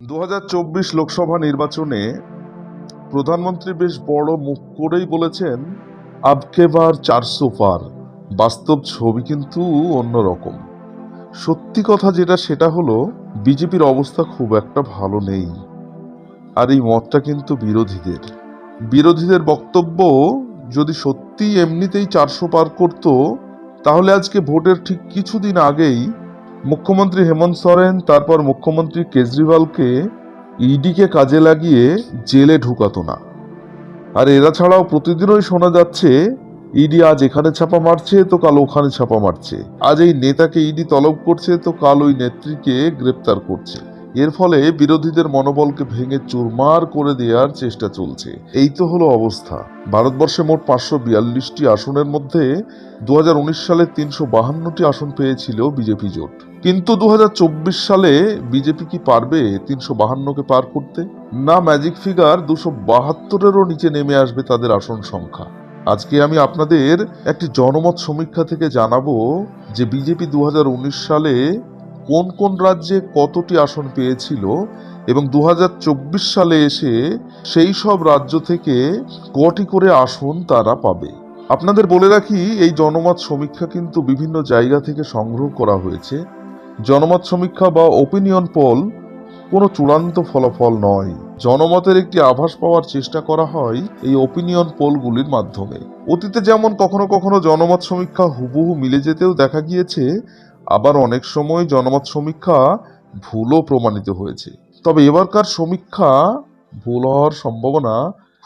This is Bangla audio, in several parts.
2024 লোকসভা নির্বাচনে প্রধানমন্ত্রী বেশ বড় মুখ করেই বলেছেন, আবকে বার 400 পার। বাস্তব ছবি কিন্তু অন্যরকম। সত্যি কথা যেটা সেটা হলো, বিজেপির অবস্থা খুব একটা ভালো নেই। আর এই মতটা কিন্তু বিরোধীদের বক্তব্য, যদি সত্যি এমনিতেই 400 পার করত, তাহলে আজকে ভোটের ঠিক কিছুদিন আগেই মুখ্যমন্ত্রী হেমন্ত সোরেন, তারপর মুখ্যমন্ত্রী কেজরিওয়ালকে ইডিকে কাজে লাগিয়ে জেলে ঢুকাতো না। আর এরা ছাড়াও প্রতিদিনই শোনা যাচ্ছে, ইডি আজ এখানে ছাপা মারছে তো কাল ওখানে ছাপা মারছে, আজ এই নেতাকে ইডি তলব করছে তো কাল ওই নেত্রীকে গ্রেপ্তার করছে। এর ফলে বিরোধীদের মনোবলকে ভেঙে চুরমার করে দেওয়ার চেষ্টা চলছে। এই তো হলো অবস্থা। ভারতবর্ষে মোট 542টি আসনের মধ্যে 2019 সালে 352টি আসন পেয়েছিল বিজেপি জোট। কিন্তু 2024 সালে বিজেপি কি পারবে 352কে পার করতে? না, ম্যাজিক ফিগার 272-এরও নিচে নেমে আসবে তাদের আসন সংখ্যা। আজকে আমি আপনাদের একটি জনমত সমীক্ষা থেকে জানাবো যে বিজেপি 2019 সালে কোন কোন রাজ্যে কতটি আসন পেয়েছিল এবং 2024 সালে এসে সেই সব রাজ্য থেকে কটি করে আসন তারা পাবে। আপনাদের বলে রাখি, এই জনমত সমীক্ষা কিন্তু বিভিন্ন জায়গা থেকে সংগ্রহ করা হয়েছে। জনমত সমীক্ষা বা ওপিনিয়ন পোল কোনো চূড়ান্ত ফলাফল নয়। জনমতের একটি আভাস পাওয়ার চেষ্টা করা হয় এই ওপিনিয়ন পোলগুলির মাধ্যমে। অতীতে যেমন কখনো কখনো জনমত সমীক্ষা হুবহু মিলে যেতেও দেখা গিয়েছে, আবার অনেক সময় জনমত সমীক্ষা ভুলও প্রমাণিত হয়েছে। তবে এবারকার সমীক্ষা ভুল হওয়ার সম্ভাবনা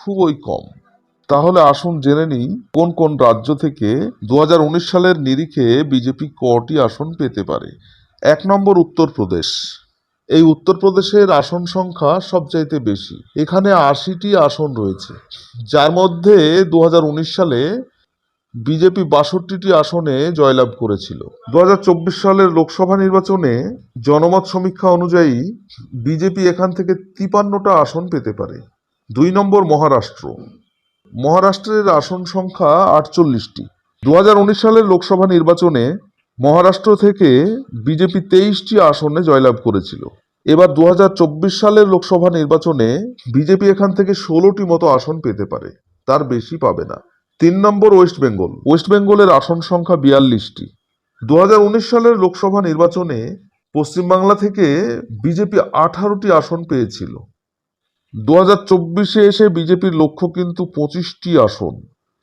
খুবই কম। তাহলে আসুন জেনে নিই কোন কোন রাজ্য থেকে 2019 সালের নিরিখে বিজেপি কটি আসন পেতে পারে। 1 নম্বর উত্তরপ্রদেশ। এই উত্তরপ্রদেশের আসন সংখ্যা সবচাইতে বেশি। এখানে 80টি আসন রয়েছে, যার মধ্যে 2019 সালে বিজেপি 62টি আসনে জয়লাভ করেছিল। 2024 সালের লোকসভা নির্বাচনে জনমত সমীক্ষা অনুযায়ী বিজেপি এখান থেকে 53টা আসন পেতে পারে। 2 নম্বর মহারাষ্ট্র। মহারাষ্ট্রের আসন সংখ্যা 48টি। 2019 সালের লোকসভা নির্বাচনে মহারাষ্ট্র থেকে বিজেপি 23টি আসনে জয়লাভ করেছিল। এবার 2024 সালের লোকসভা নির্বাচনে বিজেপি এখান থেকে 16টি মতো আসন পেতে পারে, তার বেশি পাবে না। 3 নম্বর ওয়েস্ট বেঙ্গল। ওয়েস্ট বেঙ্গলের আসন সংখ্যা 42টি। 2019 সালের লোকসভা নির্বাচনে পশ্চিমবাংলা থেকে বিজেপি 18টি আসন পেয়েছিল। 2024-এ এসে বিজেপির লক্ষ্য কিন্তু 25টি আসন।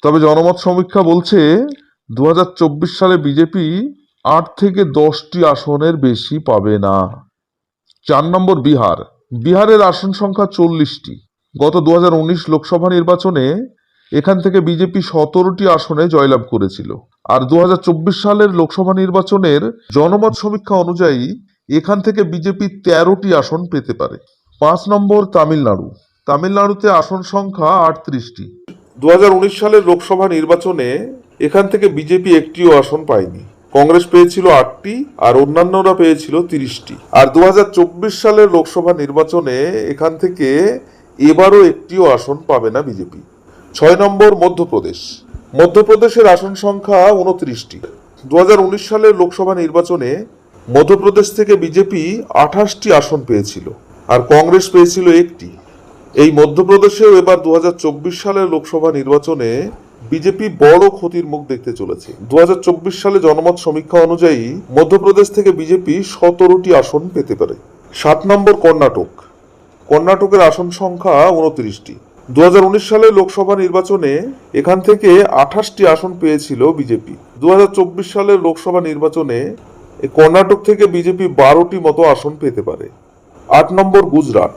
তবে জনমত সমীক্ষা বলছে 2024 সালে বিজেপি 8 থেকে 10টি আসনের বেশি পাবে না। 4 নম্বর বিহার। বিহারের আসন সংখ্যা 40টি। গত 2019 লোকসভা নির্বাচনে এখান থেকে বিজেপি 17টি আসনে জয়লাভ করেছিল। আর 2024 সালের লোকসভা নির্বাচনের জনমত সমীক্ষা অনুযায়ী এখান থেকে বিজেপি 13টি আসন পেতে পারে। 5 নম্বর তামিলনাড়ু। তামিলনাড়ুতে আসন সংখ্যা 38টি। 2019 সালের লোকসভা নির্বাচনে এখান থেকে বিজেপি একটিও আসন পায়নি। কংগ্রেস পেয়েছিল 8টি আর অন্যান্যরা পেয়েছিল 30টি। আর 2024 সালের লোকসভা নির্বাচনে এখান থেকে এবারও একটিও আসন পাবে না বিজেপি। 6 নম্বর মধ্যপ্রদেশ। মধ্যপ্রদেশের আসন সংখ্যা 29টি। 2019 সালের লোকসভা নির্বাচনে মধ্যপ্রদেশ থেকে বিজেপি 28টি আসন পেয়েছিল আর কংগ্রেস পেয়েছিল 1টি। এই মধ্যপ্রদেশেও এবার 2024 সালের লোকসভা নির্বাচনে বিজেপি বড় ক্ষতির মুখ দেখতে চলেছে। 2024 সালে জনমত সমীক্ষা অনুযায়ী মধ্যপ্রদেশ থেকে বিজেপি 17টি আসন পেতে পারে। 7 নম্বর কর্ণাটক। কর্ণাটকের আসন সংখ্যা 29টি। 2019 সালের লোকসভা নির্বাচনে এখান থেকে 28টি আসন পেয়েছিল বিজেপি। 2024 সালের লোকসভা নির্বাচনে কর্ণাটক থেকে বিজেপি 12টি মতো আসন পেতে পারে। 8 নম্বর গুজরাট।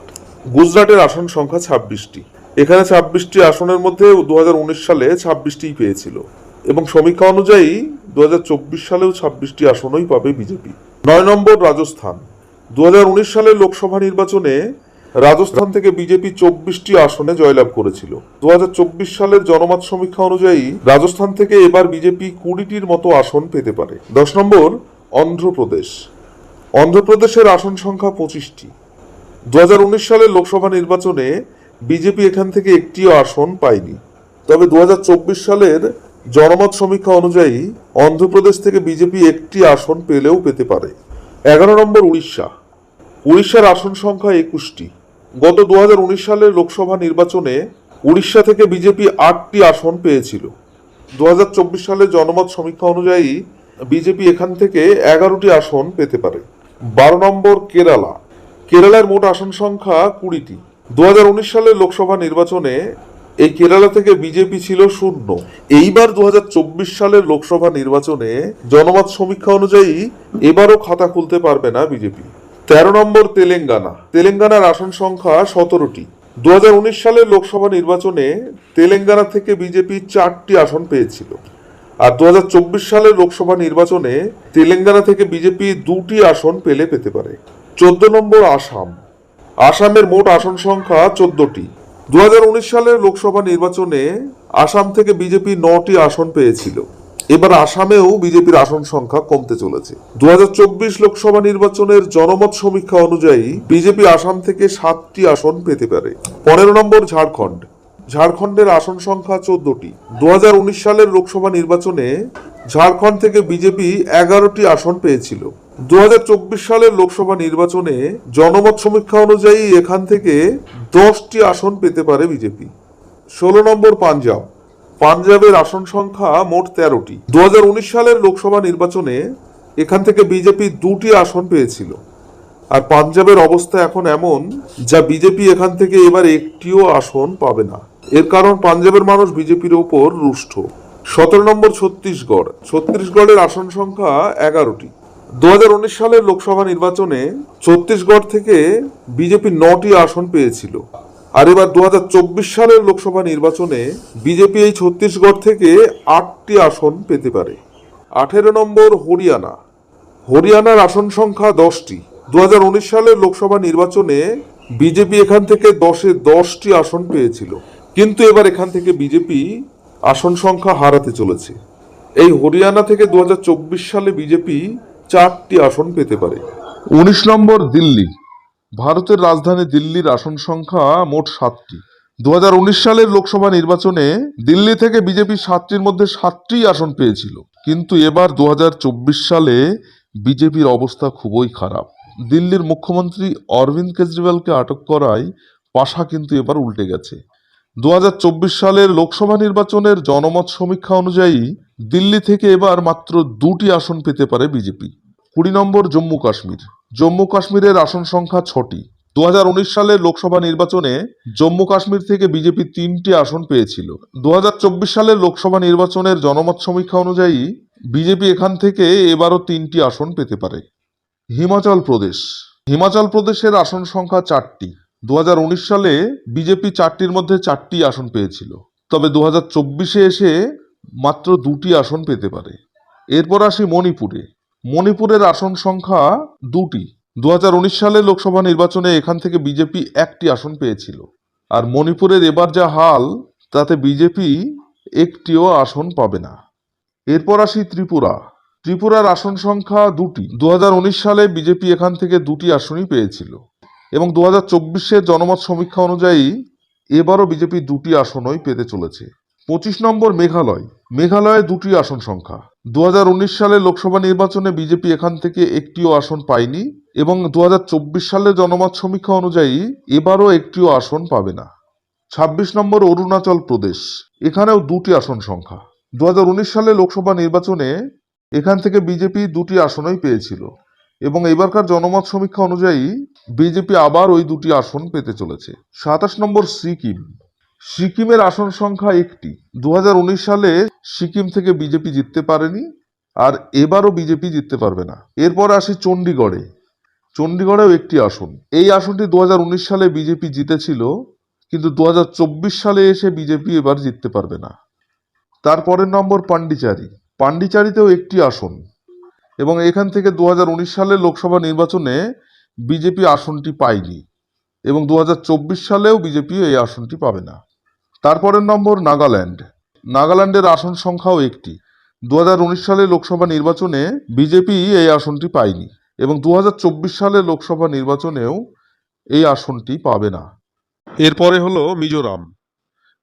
গুজরাটের আসন সংখ্যা 26টি। এখানে 26টি আসনের মধ্যে 2019 সালে 26টিই পেয়েছিল এবং সমীক্ষা অনুযায়ী 2024 সালেও 26টি আসনই পাবে বিজেপি। 9 নম্বর রাজস্থান। 2019 সালের লোকসভা নির্বাচনে রাজস্থান থেকে বিজেপি 24টি আসনে জয়লাভ করেছিল। 2024 সালের জনমত সমীক্ষা অনুযায়ী রাজস্থান থেকে এবার বিজেপি 20টির মতো আসন পেতে পারে। 10 নম্বর অন্ধ্রপ্রদেশ। অন্ধ্রপ্রদেশের আসন সংখ্যা 25টি। 2019 সালের লোকসভা নির্বাচনে বিজেপি এখান থেকে একটিও আসন পায়নি। তবে 2024 সালের জনমত সমীক্ষা অনুযায়ী অন্ধ্রপ্রদেশ থেকে বিজেপি একটি আসন পেলেও পেতে পারে। 11 নম্বর উড়িষ্যা। উড়িষ্যার আসন সংখ্যা 21টি। গত 2019 সালের লোকসভা নির্বাচনে উড়িষ্যা থেকে বিজেপি 8টি আসন পেয়েছিল। 2024 সালের জনমত সমীক্ষা অনুযায়ী বিজেপি এখান থেকে 11টি আসন পেতে পারে। 12 নম্বর কেরালা। কেরালার মোট আসন সংখ্যা 20টি। 2019 সালের লোকসভা নির্বাচনে এই কেরালা থেকে বিজেপি ছিল 0। এইবার 2024 সালের লোকসভা নির্বাচনে জনমত সমীক্ষা অনুযায়ী এবারও খাতা খুলতে পারবে না বিজেপি। 13 নম্বর তেলেঙ্গানা। তেলেঙ্গানার আসন সংখ্যা 17টি। 2019 সালের লোকসভা নির্বাচনে তেলেঙ্গানা থেকে বিজেপি 4টি আসন পেয়েছিল। আর 2024 সালের লোকসভা নির্বাচনে তেলেঙ্গানা থেকে বিজেপি 2টি আসন পেতে পারে। 14 নম্বর আসাম। আসামের মোট আসন সংখ্যা 14টি। 2019 সালের লোকসভা নির্বাচনে আসাম থেকে বিজেপি 9টি আসন পেয়েছিল। এবার আসামেও বিজেপির আসন সংখ্যা কমতে চলেছে। 2024 লোকসভা নির্বাচনের জনমত সমীক্ষা অনুযায়ী বিজেপি আসাম থেকে 7টি আসন পেতে পারে। 15 নম্বর ঝাড়খণ্ড। ঝাড়খণ্ডের আসন সংখ্যা 14টি। 2019 সালের লোকসভা নির্বাচনে ঝাড়খণ্ড থেকে বিজেপি 11টি আসন পেয়েছিল। 2024 সালের লোকসভা নির্বাচনে জনমত সমীক্ষা অনুযায়ী এখান থেকে 10টি আসন পেতে পারে বিজেপি। 16 নম্বর পাঞ্জাব। পাঞ্জাবের আসন সংখ্যা মোট 13টি। 2019 সালের লোকসভা নির্বাচনে এখান থেকে বিজেপি 2টি আসন পেয়েছিল। আর পাঞ্জাবের অবস্থা এখন এমন যা বিজেপি এখান থেকে এবার একটিও আসন পাবে না। এর কারণ পাঞ্জাবের মানুষ বিজেপির উপর রুষ্ট। 17 নম্বর ছত্তিশগড়। ছত্তিশগড়ের আসন সংখ্যা 11টি। 2019 সালের লোকসভা নির্বাচনে ছত্তিশগড় থেকে বিজেপি 9টি আসন পেয়েছিল। আর এবার 2024 সালের লোকসভা নির্বাচনে বিজেপি এই ছত্তিশগড় থেকে 8টি আসন পেতে পারে। 18 নম্বর হরিয়ানা। হরিয়ানার আসন সংখ্যা 10টি। 2019 সালের লোকসভা নির্বাচনে বিজেপি এখান থেকে 10টি আসন পেয়েছিল, কিন্তু এবার এখান থেকে বিজেপি আসন সংখ্যা হারাতে চলেছে। এই হরিয়ানা থেকে 2024 সালে বিজেপি 4টি আসন পেতে পারে। 19 নম্বর দিল্লি। ভারতের রাজধানী দিল্লির আসন সংখ্যা মোট 7টি। 2019 সালের লোকসভা নির্বাচনে দিল্লি থেকে বিজেপি 7টির মধ্যে 7টি আসন পেয়েছিল, কিন্তু এবার 2024 সালে বিজেপির অবস্থা খুবই খারাপ। দিল্লির মুখ্যমন্ত্রী অরবিন্দ কেজরিওয়ালকে আটক করায় পাশা কিন্তু এবার উল্টে গেছে। 2024 সালের লোকসভা নির্বাচনের জনমত সমীক্ষা অনুযায়ী দিল্লি থেকে এবার মাত্র 2টি আসন পেতে পারে বিজেপি। 20 নম্বর জম্মু কাশ্মীর। জম্মু কাশ্মীরের আসন সংখ্যা 6টি। 2019 সালের লোকসভা নির্বাচনে জম্মু কাশ্মীর থেকে বিজেপি 3টি আসন পেয়েছিল। 2024 সালের লোকসভা নির্বাচনের জনমত সমীক্ষা অনুযায়ী বিজেপি এখান থেকে এবারও 3টি আসন পেতে পারে। হিমাচল প্রদেশ। হিমাচল প্রদেশের আসন সংখ্যা 4টি। 2019 সালে বিজেপি 4টির মধ্যে 4টি আসন পেয়েছিল, তবে 2024-এ এসে মাত্র 2টি আসন পেতে পারে। এরপর আসি মণিপুরে। মণিপুরের আসন সংখ্যা 2টি। 2019 সালের লোকসভা নির্বাচনে এখান থেকে বিজেপি 1টি আসন পেয়েছিল। আর মণিপুরের এবার যা হাল, তাতে বিজেপি একটিও আসন পাবে না। এরপর আসি ত্রিপুরা। ত্রিপুরার আসন সংখ্যা 2টি। 2019 সালে বিজেপি এখান থেকে 2টি আসনই পেয়েছিল, এবং 2024-এর জনমত সমীক্ষা অনুযায়ী এবারও বিজেপি 2টি আসনই পেতে চলেছে। 25 নম্বর মেঘালয়। মেঘালয়ে 2টি আসন সংখ্যা। 2019 সালের লোকসভা নির্বাচনে বিজেপি এখান থেকে একটিও আসন পায়নি, এবং 2024 সালের জনমত সমীক্ষা অনুযায়ী এবারও একটিও আসন পাবে না। 26 নম্বর অরুণাচল প্রদেশ। এখানেও 2টি আসন সংখ্যা। 2019 সালে লোকসভা নির্বাচনে এখান থেকে বিজেপি 2টি আসনই পেয়েছিল, এবং এবারকার জনমত সমীক্ষা অনুযায়ী বিজেপি আবার ওই 2টি আসন পেতে চলেছে। 27 নম্বর সিকিম। সিকিমের আসন সংখ্যা 1টি। 2019 সালে সিকিম থেকে বিজেপি জিততে পারেনি, আর এবারও বিজেপি জিততে পারবে না। এরপর আসি চণ্ডীগড়ে। চণ্ডীগড়েও 1টি আসন। এই আসনটি 2019 সালে বিজেপি জিতেছিল, কিন্তু 2024 সালে এসে বিজেপি এবার জিততে পারবে না। তারপরের নম্বর পান্ডিচারি। পান্ডিচারিতেও 1টি আসন, এবং এখান থেকে 2019 সালের লোকসভা নির্বাচনে বিজেপি আসনটি পায়নি, এবং 2024 সালেও বিজেপি এই আসনটি পাবে না। তারপরের নম্বর নাগাল্যান্ড। নাগাল্যান্ডের আসন সংখ্যাও 1টি। 2019 সালের লোকসভা নির্বাচনে বিজেপি এই আসনটি পায়নি, এবং 2024 সালের লোকসভা নির্বাচনেও এই আসনটি পাবে না। এরপরে হলো মিজোরাম।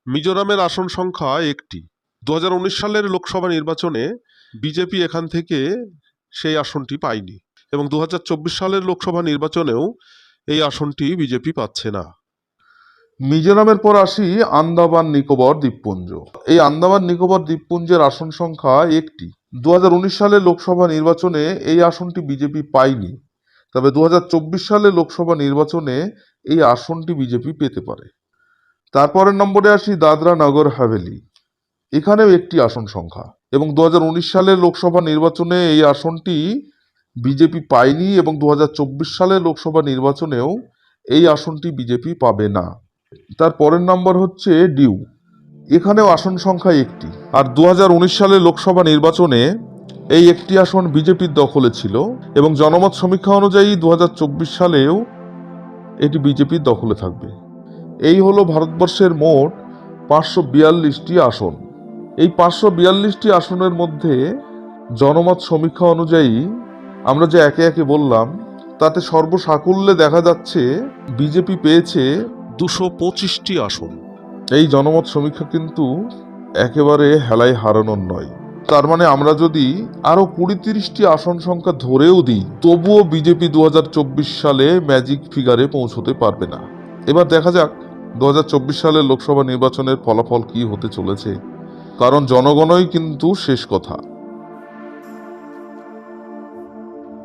মিজোরামের আসন সংখ্যা 1টি। 2019 সালের লোকসভা নির্বাচনে বিজেপি এখান থেকে সেই আসনটি পায়নি, এবং 2024 সালের লোকসভা নির্বাচনেও এই আসনটি বিজেপি পাচ্ছে না। মিজোরামের পর আসি আন্দামান নিকোবর দ্বীপপুঞ্জ। এই আন্দামান নিকোবর দ্বীপপুঞ্জের আসন সংখ্যা একটি। 2019 সালে লোকসভা নির্বাচনে এই আসনটি বিজেপি পায়নি, তবে 2024 সালে লোকসভা নির্বাচনে এই আসনটি বিজেপি পেতে পারে। তারপরের নম্বরে আসি দাদরা নগর হাভেলি। এখানেও একটি আসন সংখ্যা, এবং 2019 সালের লোকসভা নির্বাচনে এই আসনটি বিজেপি পায়নি, এবং 2024 সালের লোকসভা নির্বাচনেও এই আসনটি বিজেপি পাবে না। তার পরের নম্বর হচ্ছে ডিউ। এখানেও আসন সংখ্যা একটি, আর 2019 সালের লোকসভা নির্বাচনে এই একটি আসন বিজেপির দখলে ছিল, এবং জনমত সমীক্ষা অনুযায়ী 2024 সালেও এটি বিজেপির দখলে থাকবে। এই হলো ভারতবর্ষের মোট 542টি আসন। এই 542টি আসনের মধ্যে জনমত সমীক্ষা অনুযায়ী আমরা যে একে একে বললাম, তাতে সর্বসাকুল্যে দেখা যাচ্ছে বিজেপি পেয়েছে 225টি আসন। এই জনমত সমীক্ষা কিন্তু একেবারে হেলায় হারানোর নয়। তার মানে আমরা যদি আরো 20-30টি আসন সংখ্যা ধরেও দিই, তবুও বিজেপি 2024 সালে ম্যাজিক ফিগারে পৌঁছতে পারবে না। এবার দেখা যাক 2024 সালের লোকসভা নির্বাচনের ফলাফল কি হতে চলেছে, কারণ জনগণই কিন্তু শেষ কথা।